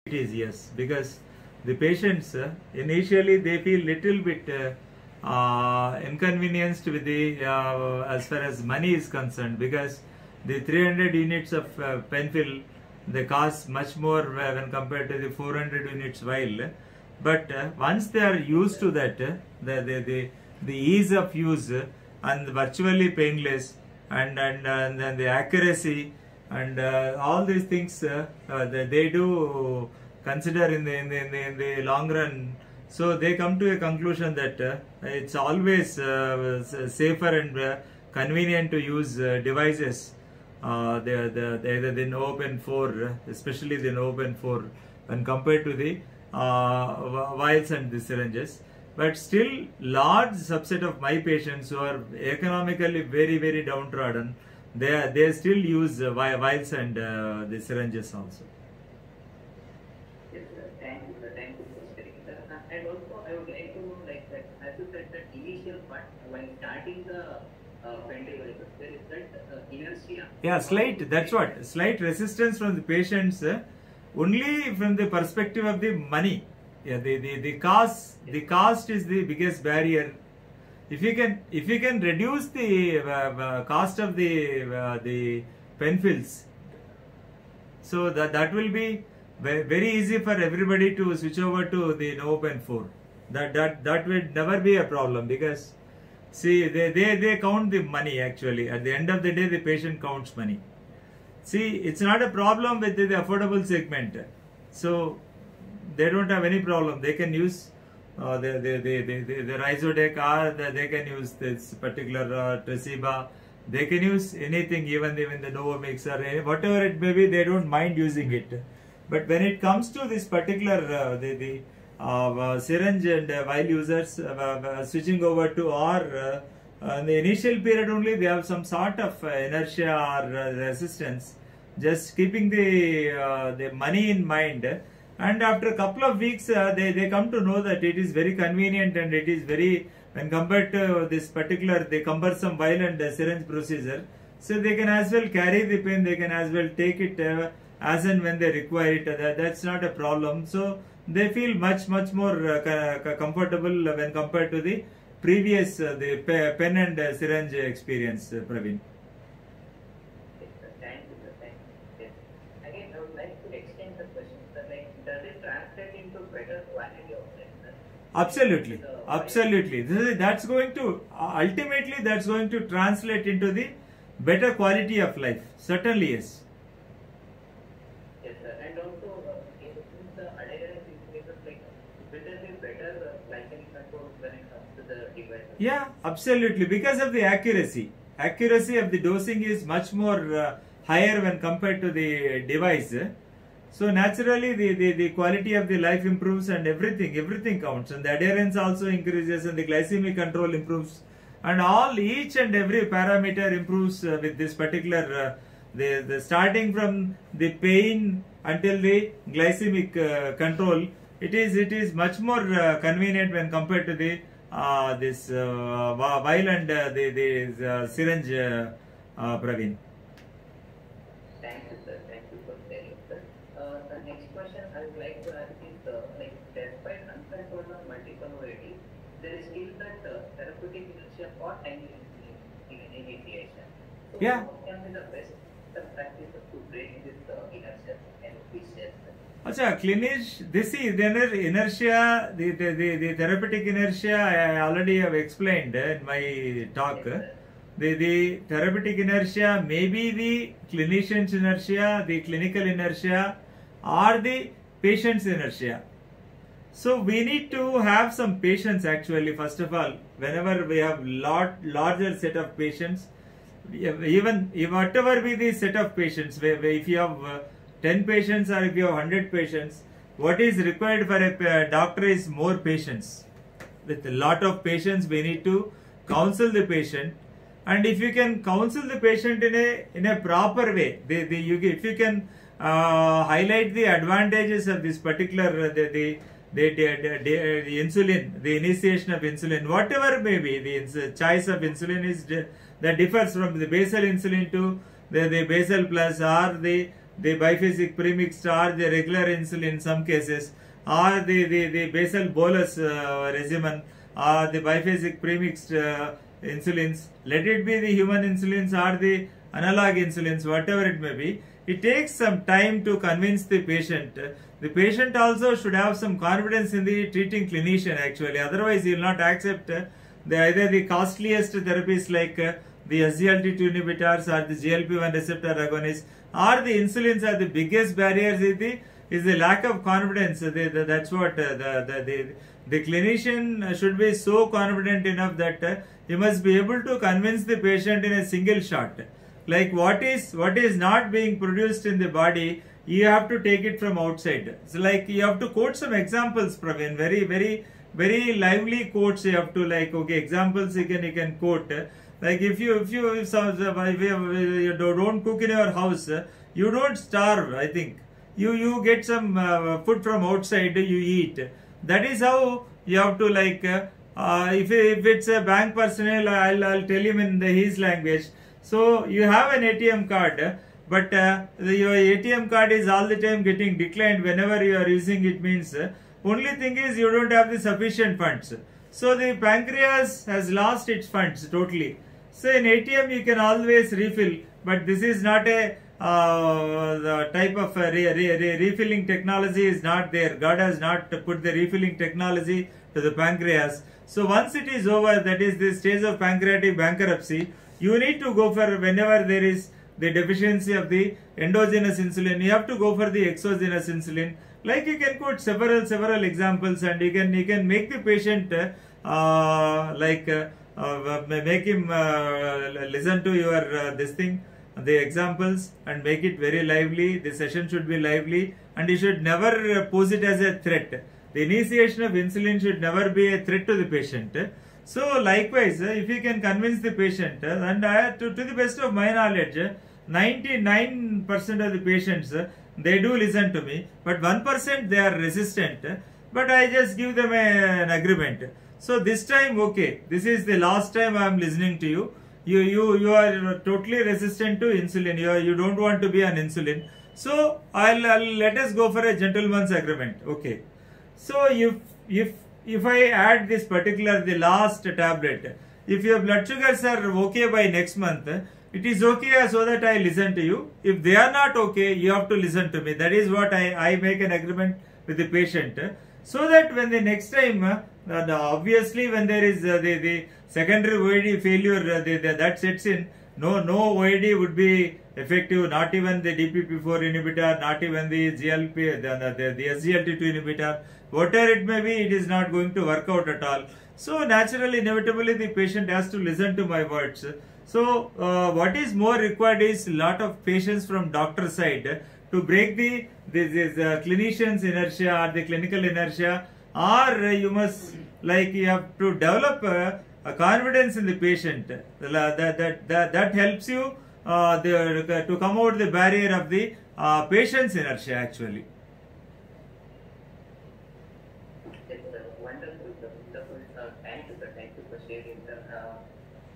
It is, yes, because the patients initially they feel little bit inconvenienced with the as far as money is concerned, because the 300 units of penfill, they cost much more when compared to the 400 units vial. But once they are used to that, the ease of use and virtually painless, and then the accuracy and all these things they do consider in the long run. So they come to a conclusion that it's always safer and convenient to use devices, either the NoPen 4, especially the NoPen 4, when compared to the vials and the syringes. But still, large subset of my patients who are economically very downtrodden, they still use vials and the syringes also. Yes, sir. Thank you, sir. Thank you for sharing, sir. And also, I would like to know, like that, as you said, that initial part when starting the pen devices, there is that inertia. Yeah, slight. That's what, slight resistance from the patients, only from the perspective of the money. Yeah, the cost is the biggest barrier. If you can reduce the cost of the pen fills, so that will be very easy for everybody to switch over to the NoPen 4. That will never be a problem, because see, they count the money actually. At the end of the day, the patient counts money. See, it's not a problem with the affordable segment. So they don't have any problem. They can use the Rhizodec, or they can use this particular Tresiba. They can use anything, even the Novomix or whatever it may be. They don't mind using it. But when it comes to this particular syringe and vial users switching over to our in the initial period only, they have some sort of inertia or resistance, just keeping the money in mind. And after a couple of weeks, they come to know that it is very convenient, and it is very, when compared to this particular the cumbersome vial and syringe procedure, so they can as well carry the pen, they can as well take it as and when they require it. That's not a problem. So they feel much more comfortable when compared to the previous the pen and syringe experience, Praveen. Yes, sir. Thank you, sir. Thank you. Yes. Again, I would like to extend the question, sir. Like, does it translate into better quality of life, sir? Absolutely. That's going to ultimately translate into the better quality of life. Certainly, yes. Yes, sir. And also, since the adherence increases, like, will there be better glycemic control when it comes to the device? Yeah, absolutely. Because of the accuracy of the dosing is much more higher when compared to the device. So naturally, the quality of the life improves, and everything counts, and the adherence also increases, and the glycemic control improves, and each and every parameter improves with this particular the starting from the pain until the glycemic control. It is much more convenient when compared to the this vial and the syringe, Praveen. Thank you, sir. Thank you for sharing, sir. The next question I would like to ask is, like, despite uncontrolled or multiple OAD, there is still that therapeutic inertia or time initiation. So Yeah. what can be the best practices to break this inertia? Can you please share, sir? This is the inertia, the therapeutic inertia. I already have explained in my talk. Yes, The therapeutic inertia may be the clinician's inertia, the clinical inertia, or the patient's inertia. So we need to have some patience actually. First of all, whenever we have larger set of patients, even whatever be the set of patients, if you have 10 patients or if you have 100 patients, what is required for a doctor is more patience. With a lot of patients, we need to counsel the patient, and if you can counsel the patient in a proper way, if you can highlight the advantages of this particular the insulin, the initiation of insulin, whatever may be the choice of insulin is that differs from the basal insulin to the basal plus or the the biphasic premixed or the regular insulin in some cases, or the basal bolus regimen, or the biphasic premixed insulins, let it be the human insulins or the analog insulins, whatever it may be, it takes some time to convince the patient. The patient also should have some confidence in the treating clinician actually, otherwise he will not accept either the costliest therapies like the SGLT2 inhibitors or the GLP-1 receptor agonists, or the insulins are the biggest barriers is the lack of confidence. That's what the clinician should be so confident enough that he must be able to convince the patient in a single shot. Like what is not being produced in the body, you have to take it from outside. So like you have to quote some examples, Praveen, very lively quotes you have to, like, okay, examples you can quote. Like if you don't cook in your house, you don't starve. I think you get some food from outside, you eat. That is how you have to, like, if it's a bank personnel, I'll tell him in his language. So you have an ATM card, but your ATM card is all the time getting declined whenever you are using it, means only thing is you don't have the sufficient funds. So the pancreas has lost its funds totally. So in ATM you can always refill, but this is not a the type of refilling technology is not there. God has not put the refilling technology to the pancreas. So once it is over, that is the stage of pancreatic bankruptcy, you need to go for, whenever there is the deficiency of the endogenous insulin, you have to go for the exogenous insulin. Like you can quote several examples, and you can make the patient make him listen to your this thing, the examples, and make it very lively. The session should be lively, and you should never pose it as a threat. The initiation of insulin should never be a threat to the patient. So likewise, if you can convince the patient, and to the best of my knowledge, 99% of the patients, they do listen to me, but 1% they are resistant, but I just give them an agreement. So this time, okay, this is the last time I am listening to you. You are totally resistant to insulin. You don't want to be on insulin. So I'll let us go for a gentleman's agreement. Okay. So if I add this particular, the last tablet, if your blood sugars are okay by next month, it is okay so that I listen to you. If they are not okay, you have to listen to me. That is what I make an agreement with the patient. So that when the next time, obviously when there is the secondary OAD failure that sets in, no OAD would be effective, not even the DPP4 inhibitor, not even the GLP, the SGLT2 inhibitor, whatever it may be, it is not going to work out at all. So naturally, inevitably, the patient has to listen to my words. So what is more required is a lot of patience from doctor side to break the clinician's inertia or the clinical inertia, or you must, like, you have to develop a confidence in the patient. That helps you to come out the barrier of the patient's inertia actually.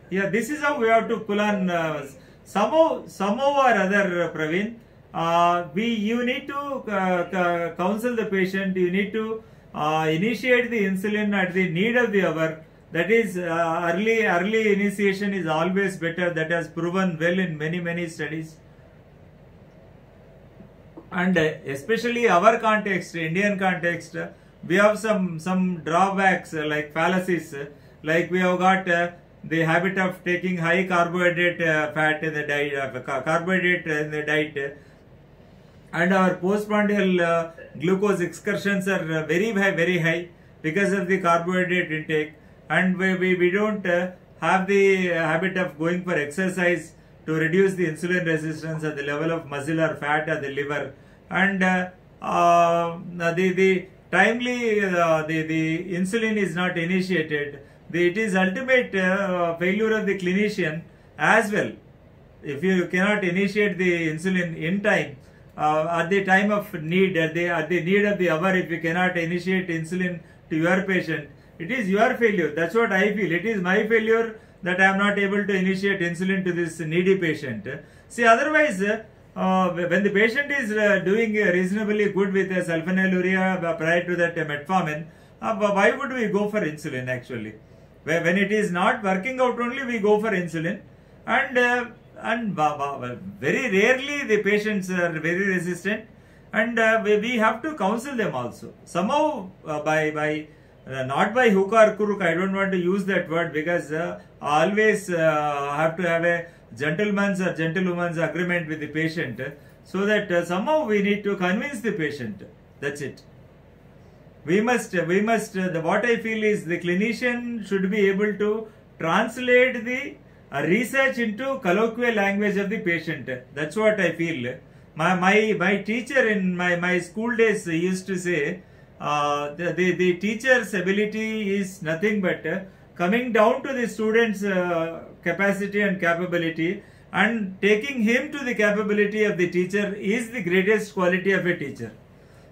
Yeah, this is how we have to pull on somehow or other, Praveen. You need to counsel the patient. You need to initiate the insulin at the need of the hour. That is, early initiation is always better. That has proven well in many studies. And especially our context, Indian context, we have some drawbacks like fallacies. Like we have got the habit of taking high carbohydrate fat in the diet, and our postprandial glucose excursions are very high because of the carbohydrate intake, and we don't have the habit of going for exercise to reduce the insulin resistance at the level of muscle or fat or the liver, and the timely the insulin is not initiated. It is ultimate failure of the clinician as well. If you cannot initiate the insulin in time, at the time of need, at the need of the hour, if you cannot initiate insulin to your patient, it is your failure. That's what I feel. It is my failure that I am not able to initiate insulin to this needy patient. See, otherwise, when the patient is doing reasonably good with sulfonylurea prior to that metformin, why would we go for insulin actually? When it is not working out only, we go for insulin, and very rarely the patients are very resistant, and we have to counsel them also somehow by not by hook or crook. I don't want to use that word because I always have to have a gentleman's or gentlewoman's agreement with the patient, so that somehow we need to convince the patient. That's it. We must, what I feel is the clinician should be able to translate the research into colloquial language of the patient. That's what I feel. My teacher in my school days used to say, the teacher's ability is nothing but coming down to the student's capacity and capability, and taking him to the capability of the teacher is the greatest quality of a teacher.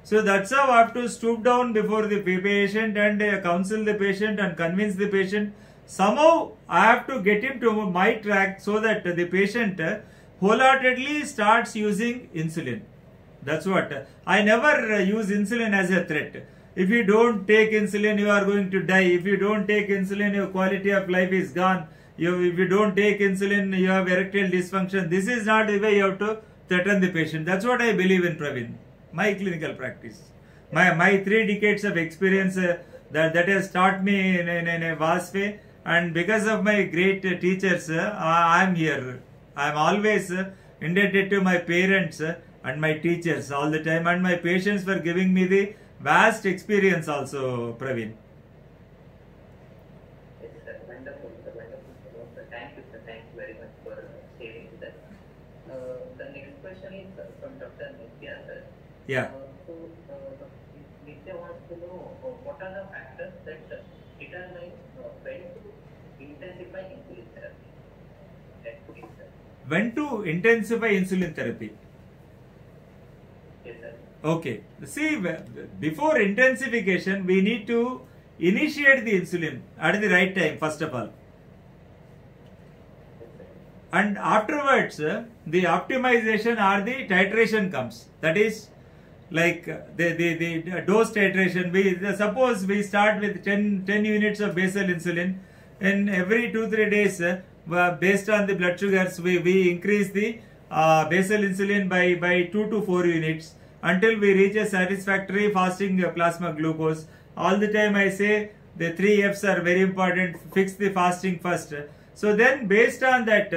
So that's how I have to stoop down before the patient and counsel the patient and convince the patient. Somehow I have to get him to my track so that the patient wholeheartedly starts using insulin. That's what. I never use insulin as a threat. If you don't take insulin, you are going to die. If you don't take insulin, your quality of life is gone. If you don't take insulin, you have erectile dysfunction. This is not the way you have to threaten the patient. That's what I believe in, Praveen. My clinical practice. My 3 decades of experience that has taught me in a vast way. And because of my great teachers, I am here. I am always indebted to my parents and my teachers all the time, and my patients for giving me the vast experience also, Praveen. Yes, sir. Wonderful, sir. Wonderful, sir. Thank you, sir. Thank you very much for sharing that. The next question is from Dr. Nitya, sir. Yeah. Nitya wants to know what are the factors that determine when to intensify insulin therapy? When to intensify insulin therapy? Yes, sir. Okay. See, before intensification, we need to initiate the insulin at the right time, first of all. And afterwards, the optimization or the titration comes. That is, like the dose titration. Suppose we start with 10 units of basal insulin. In every 2-3 days, based on the blood sugars, we increase the basal insulin by 2 to 4 units until we reach a satisfactory fasting plasma glucose. All the time I say the 3 F's are very important. Fix the fasting first. So then based on that,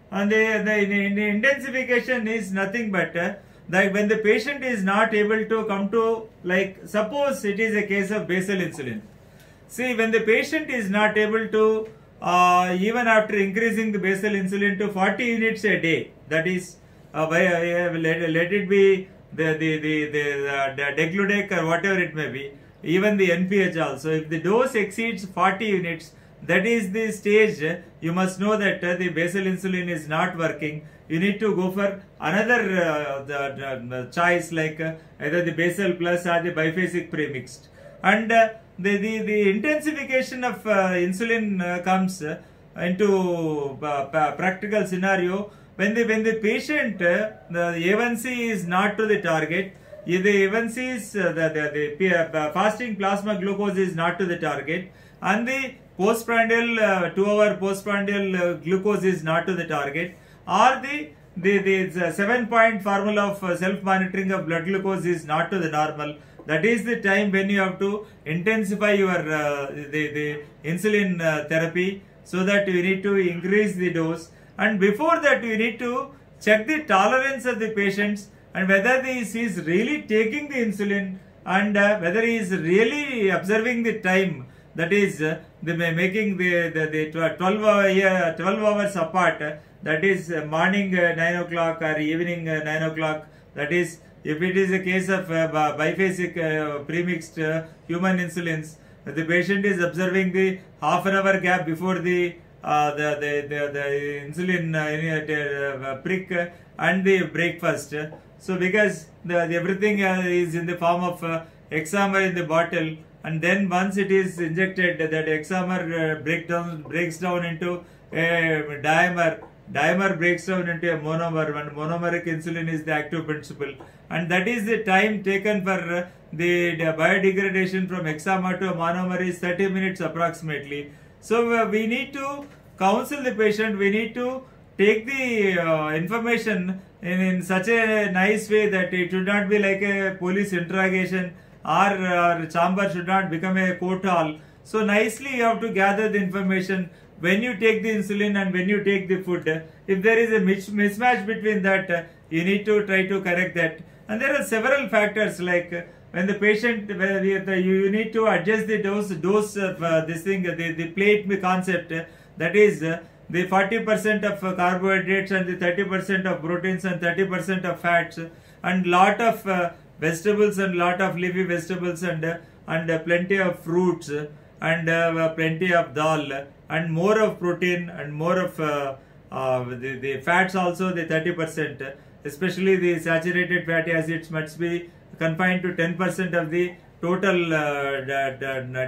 and the intensification is nothing but that when the patient is not able to come to, like suppose it is a case of basal insulin. See, when the patient is not able to, even after increasing the basal insulin to 40 units a day, that is, let it be the degludec or whatever it may be, even the NPH also, if the dose exceeds 40 units, that is the stage you must know that the basal insulin is not working. You need to go for another choice, like either the basal plus or the biphasic premixed. And the intensification of insulin comes into practical scenario when the patient the A1C is not to the target. If the A1C is the fasting plasma glucose is not to the target, and the postprandial 2-hour postprandial glucose is not to the target, or the 7-point formula of self-monitoring of blood glucose is not to the normal, that is the time when you have to intensify your the insulin therapy, so that you need to increase the dose. And before that, you need to check the tolerance of the patients and whether he is really taking the insulin, and whether he is really observing the time, that is making the 12 hours apart, that is morning 9 o'clock or evening 9 o'clock. That is, if it is a case of biphasic premixed human insulins, the patient is observing the half an hour gap before the insulin prick and the breakfast. So because everything is in the form of hexamer in the bottle, and then once it is injected, that hexamer breaks down into a dimer, dimer breaks down into a monomer, and monomeric insulin is the active principle, and that is the time taken for the biodegradation from hexamer to a monomer is 30 minutes approximately. So we need to counsel the patient, we need to take the information in such a nice way that it should not be like a police interrogation, or chamber should not become a court hall. So nicely you have to gather the information when you take the insulin and when you take the food. If there is a mismatch between that, you need to try to correct that. And there are several factors, like when the patient, you need to adjust the dose of this thing, the plate concept, that is the 40% of carbohydrates and the 30% of proteins and 30% of fats, and lot of vegetables and lot of leafy vegetables, and plenty of fruits, and plenty of dal, and more of protein, and more of the fats also, the 30%, especially the saturated fatty acids must be confined to 10% of the total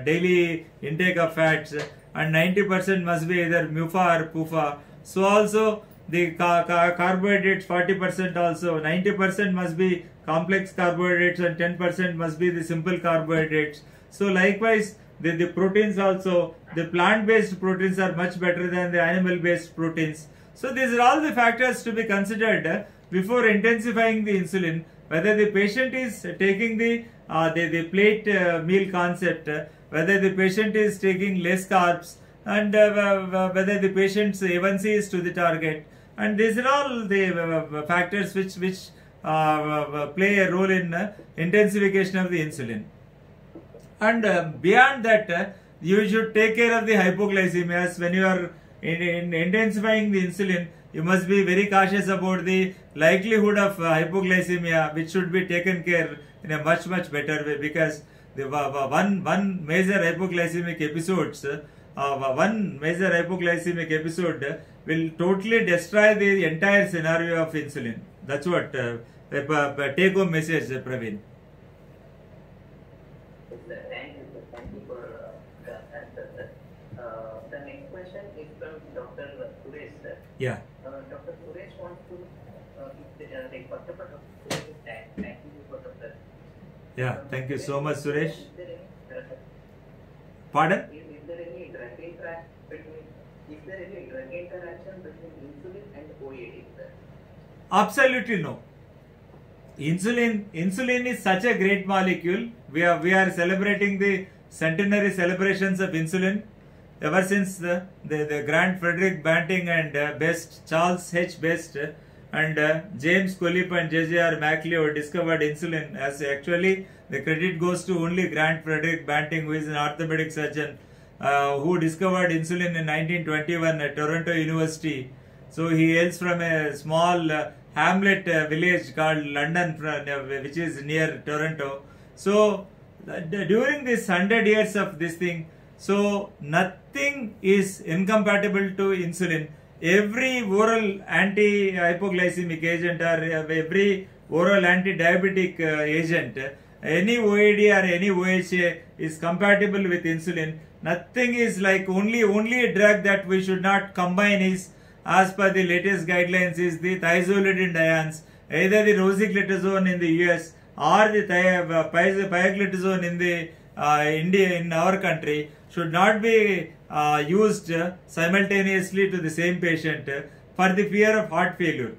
daily intake of fats, and 90% must be either MUFA or PUFA. So also the carbohydrates 40% also, 90% must be complex carbohydrates and 10% must be the simple carbohydrates. So likewise the proteins also, the plant-based proteins are much better than the animal-based proteins. So these are all the factors to be considered before intensifying the insulin, whether the patient is taking the plate meal concept, whether the patient is taking less carbs, and whether the patient's A1C is to the target. And these are all the factors which play a role in intensification of the insulin. And beyond that, you should take care of the hypoglycemias. When you are in intensifying the insulin, you must be very cautious about the likelihood of hypoglycemia, which should be taken care in a much better way, because the one major hypoglycemic episode will totally destroy the entire scenario of insulin. That's what take home message, Praveen. Thank you for the answer, sir. The next question is from Dr. Suresh, sir. Yeah. Dr. Suresh wants to, first of all, thank you for the. Yeah, thank you so much, Suresh. Is there any, Pardon? Is there any drug interaction between insulin and OAD, sir? Absolutely no. Insulin is such a great molecule. We are celebrating the centenary celebrations of insulin ever since the Grant Frederick Banting and Best, Charles H. Best, and James Collip and J.J.R. MacLeod discovered insulin. As actually the credit goes to only Grant Frederick Banting, who is an orthopedic surgeon, who discovered insulin in 1921 at Toronto University. So he hails from a small hamlet village called London, which is near Toronto. So during this 100 years of this thing, so nothing is incompatible to insulin. Every oral anti-hypoglycemic agent, or every oral anti-diabetic agent, any OAD or any OHA is compatible with insulin. Nothing is like only a drug that we should not combine is, as per the latest guidelines, is the thiazolidinediones, either the rosiglitazone in the US or the pioglitazone in the India, in our country, should not be used simultaneously to the same patient for the fear of heart failure.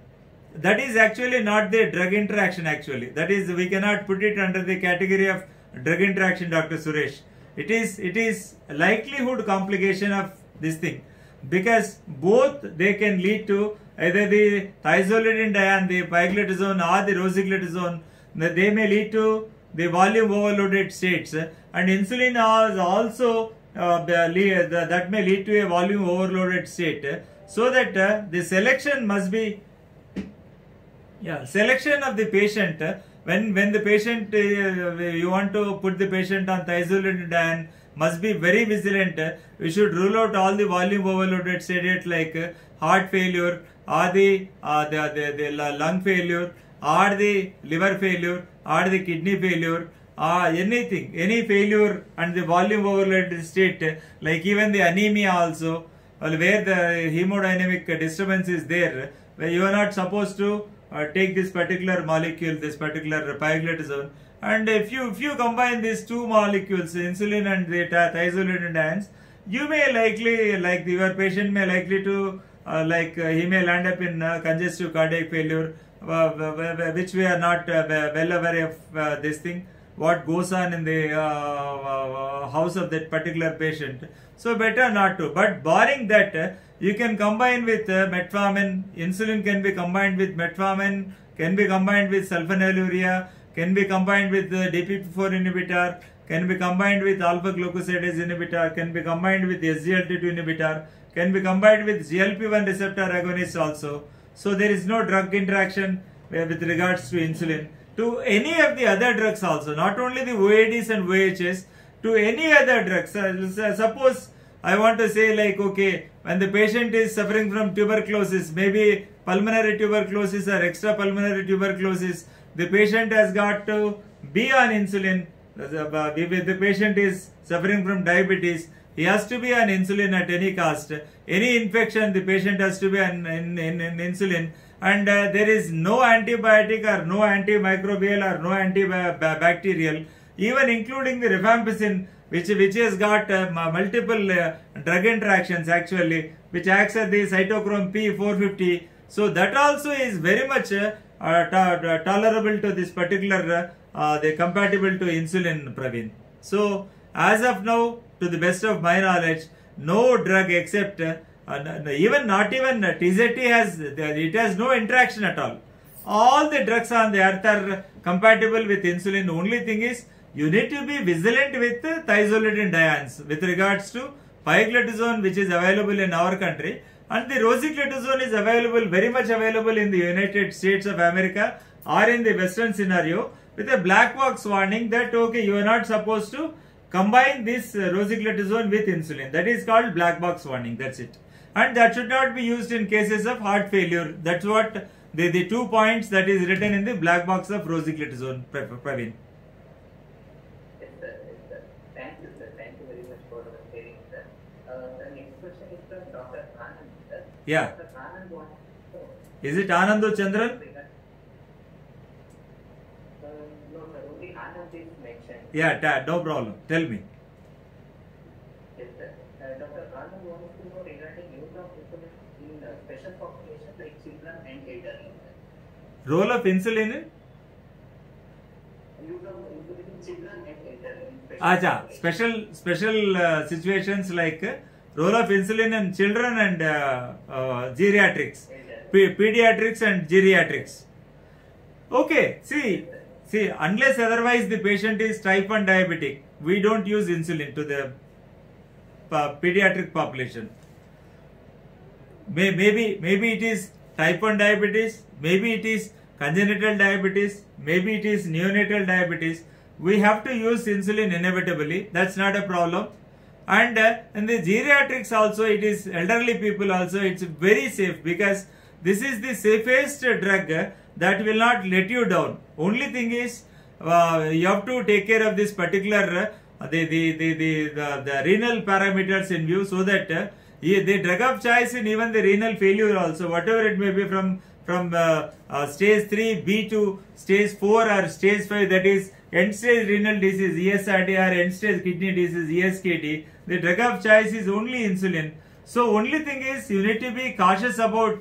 That is actually not the drug interaction actually. That is, we cannot put it under the category of drug interaction, Dr. Suresh. It is likelihood complication of this thing, because both they can lead to either the thiazolidinedione, the pioglitazone or the rosiglitazone. They may lead to the volume overloaded states, and insulin is also that may lead to a volume overloaded state, so that the selection must be selection of the patient. When the patient, you want to put the patient on thiazolidinedione, must be very vigilant. We should rule out all the volume overloaded states like heart failure, or the lung failure, or the liver failure, or the kidney failure, anything, any failure and the volume overloaded state, like even the anemia also. where the hemodynamic disturbance is there, where you are not supposed to take this particular molecule, this particular pioglitazone. And if you combine these two molecules, insulin and the thiazolidinediones, you may likely, your patient may likely to, he may land up in congestive cardiac failure, which we are not well aware of this thing, what goes on in the house of that particular patient. So better not to. But barring that, you can combine with metformin. Insulin can be combined with metformin, can be combined with sulfonylurea, can be combined with DPP4 inhibitor, can be combined with alpha glucosidase inhibitor, can be combined with SGLT2 inhibitor, can be combined with GLP-1 receptor agonist also. So there is no drug interaction with regards to insulin. To any of the other drugs also, not only the OADs and OHS, to any other drugs. Suppose I want to say okay, when the patient is suffering from tuberculosis, maybe pulmonary tuberculosis or extrapulmonary tuberculosis, the patient has got to be on insulin. If the patient is suffering from diabetes, he has to be on insulin at any cost. Any infection, the patient has to be on insulin. And there is no antibiotic or no antimicrobial or no antibacterial, even including the rifampicin, which has got multiple drug interactions actually, which acts at the cytochrome P450. So that also is very much tolerable to this particular, they compatible to insulin, Praveen. So as of now, to the best of my knowledge, no drug except not even TZT has no interaction at all. All the drugs on the earth are compatible with insulin. Only thing is you need to be vigilant with thiazolidinediones with regards to pioglitazone, which is available in our country, and the rosiglitazone is available, very much available in the United States of America or in the Western scenario, with a black box warning that okay, you are not supposed to combine this rosiglitazone with insulin. That is called black box warning. That's it. And that should not be used in cases of heart failure. That's what the 2 points that is written in the black box of rosiglitazone, Praveen. Yes, sir. Yes, sir. Thank you, sir. Thank you very much for sharing, sir. The next question is from Dr. Anand, sir. Yeah. Dr. Anand wants to know. Is it Anando Chandran? No, sir. Only Anand is mentioned. Yeah, no problem. Tell me. Yes, sir. Dr. Anand wants to know regarding use of insulin in special population like children and elderly. Role of insulin in? Use of insulin in children and elderly. Acha, special situations like role of insulin in children and geriatrics, pediatrics and geriatrics. Okay, see, unless otherwise the patient is type 1 diabetic, we don't use insulin to the pediatric population. Maybe it is type 1 diabetes, maybe it is congenital diabetes, maybe it is neonatal diabetes. We have to use insulin inevitably. That's not a problem. And in the geriatrics also, it is elderly people also, it's very safe because this is the safest drug that will not let you down. Only thing is you have to take care of this particular the renal parameters in view, so that the drug of choice in even the renal failure also, whatever it may be, from stage 3B to stage 4 or stage 5, that is end stage renal disease ESRD or end stage kidney disease ESKD, the drug of choice is only insulin. So only thing is you need to be cautious about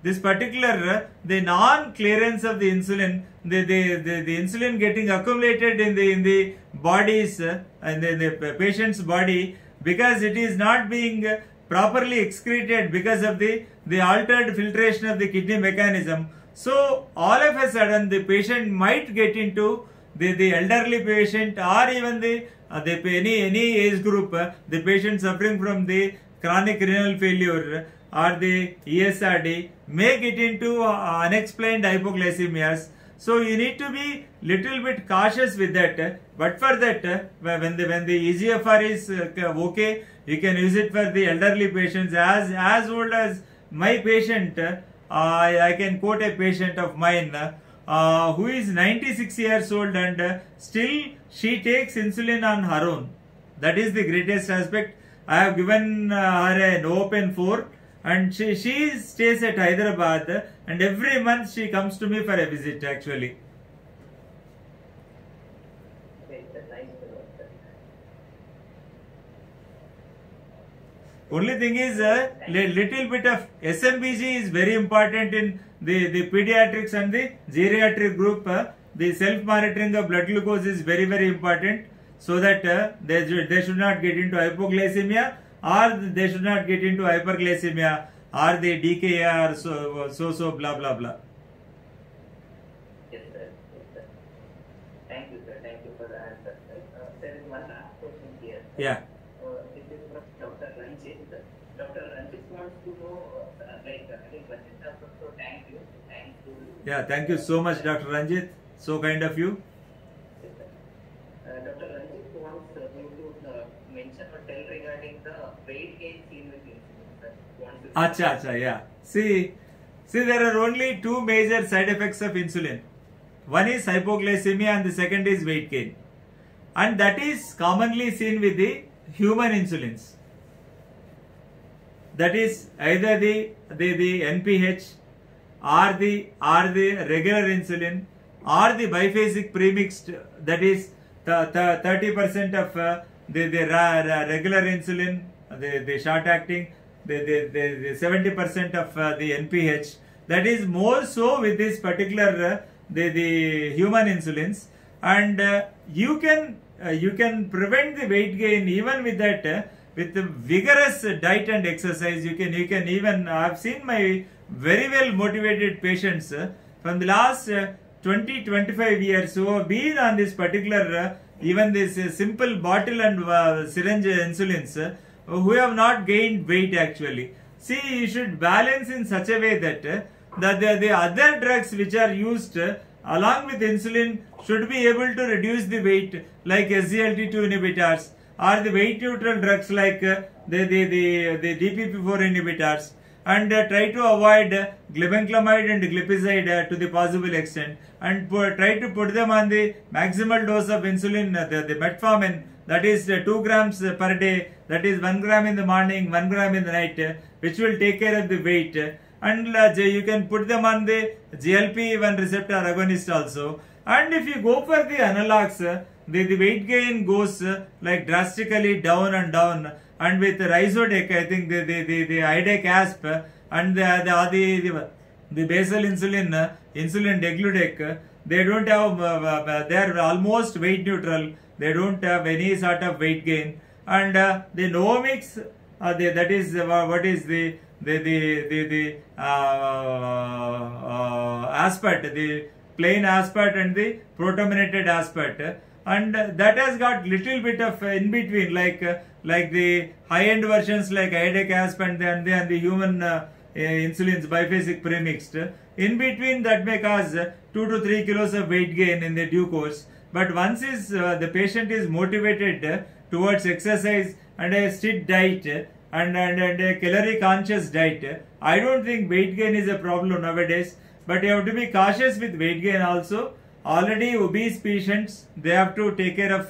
this particular the non-clearance of the insulin, the insulin getting accumulated in the bodies and the patient's body, because it is not being properly excreted because of the altered filtration of the kidney mechanism. So all of a sudden the patient might get into the elderly patient or even any age group, the patient suffering from the chronic renal failure or the ESRD may get into unexplained hypoglycemias. So you need to be little bit cautious with that. But for that, when the EGFR is okay, you can use it for the elderly patients as old as my patient. I can quote a patient of mine who is 96 years old and still she takes insulin on her own. That is the greatest aspect. I have given her an open 4, and she stays at Hyderabad, and every month she comes to me for a visit actually. Okay, sir. Nice to know, sir. Only thing is, little bit of SMBG is very important in the pediatrics and the geriatric group. The self-monitoring of blood glucose is very, very important, so that they should not get into hypoglycemia, or they should not get into hyperglycemia, or the DKA, or so blah blah blah. Yes, sir. Yes, sir. Thank you, sir. Thank you for the answer. There is one last question here. Yeah. This is from Dr. Ranjit. Dr. Ranjit wants to know, I think Ranjit also thank you. Thank you. Yeah, thank you so much, Dr. Ranjit. So kind of you. Yes, sir. Dr. Ranjit wants you to mention or tell regarding the weight gain seen with insulin, sir. Wants to Acha, yeah. See, there are only two major side effects of insulin. One is hypoglycemia and the second is weight gain. And that is commonly seen with the human insulins. That is either the NPH or the regular insulin or the biphasic premixed, that is 30% of the regular insulin, the short acting, the 70% of the NPH. That is more so with this particular the human insulins, and you can prevent the weight gain even with that with the vigorous diet and exercise. You can even, I've seen my very well motivated patients from the last 20-25 years who have been on this particular even this simple bottle and syringe insulins, who have not gained weight actually. See, you should balance in such a way that the other drugs which are used along with insulin should be able to reduce the weight, like SGLT2 inhibitors, or the weight neutral drugs like the DPP4 inhibitors, and try to avoid glibenclamide and glipizide to the possible extent, and try to put them on the maximal dose of insulin, the metformin, that is 2 grams per day, that is 1 gram in the morning, 1 gram in the night, which will take care of the weight. And you can put them on the GLP-1 receptor agonist also. And if you go for the analogs, the weight gain goes like drastically down and down. And with Rhizodec, I think the IDEC asp and the basal insulin, insulin degludec, they don't have, they are almost weight neutral. They don't have any sort of weight gain. And the Novomix, that is what is the aspart, the plain aspart and the protominated aspart, and that has got little bit of in between, like the high end versions like IDEC asp and the human insulins biphasic premixed. In between, that may cause 2 to 3 kilos of weight gain in the due course. But once the patient is motivated towards exercise and a strict diet and a calorie conscious diet, I don't think weight gain is a problem nowadays. But you have to be cautious with weight gain also. Already obese patients, they have to take care of,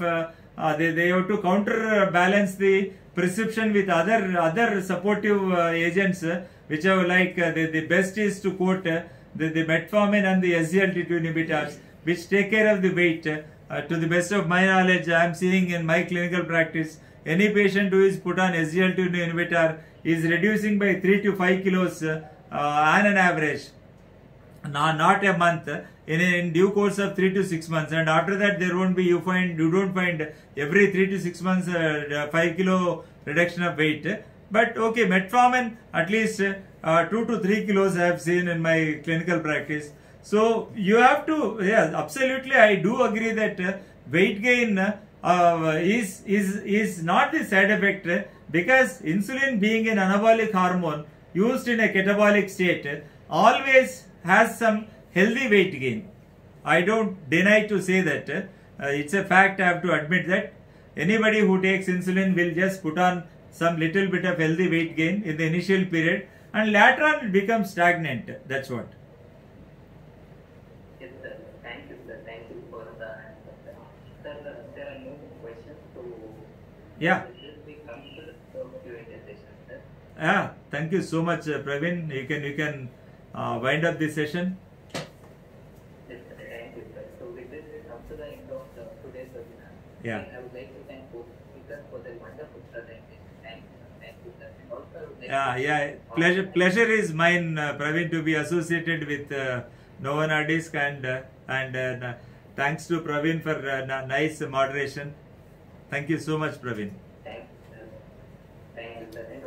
they have to counterbalance the prescription with other supportive agents, which are like the best is to quote the metformin and the SGLT2 inhibitors, which take care of the weight. To the best of my knowledge, I am seeing in my clinical practice, any patient who is put on SGLT2 inhibitor is reducing by 3 to 5 kilos on an average, not a month, in due course of 3 to 6 months. And after that, there won't be, you don't find every 3 to 6 months 5 kilo reduction of weight. But okay, metformin at least 2 to 3 kilos I have seen in my clinical practice. So you have to, yes, absolutely, I do agree that weight gain is not the side effect, because insulin being an anabolic hormone used in a catabolic state always has some healthy weight gain. I don't deny to say that. It's a fact, I have to admit that. Anybody who takes insulin will just put on some little bit of healthy weight gain in the initial period, and later on it becomes stagnant. That's what. Yes, sir. Thank you, sir. Thank you for the answer. Sir, there are no questions, so Yeah. we come to the Yeah, thank you so much, Praveen. You can wind up this session. Yes, sir. Thank you, sir. So with this, we come to the end of today's webinar. Yeah. I would like to thank both speakers for their wonderful presentation. Thank you, sir. And also, I would like Yeah. Pleasure is mine, Praveen, to be associated with Novo Nordisk, and thanks to Praveen for nice moderation. Thank you so much, Praveen. Thank you, sir. Thank you, sir. And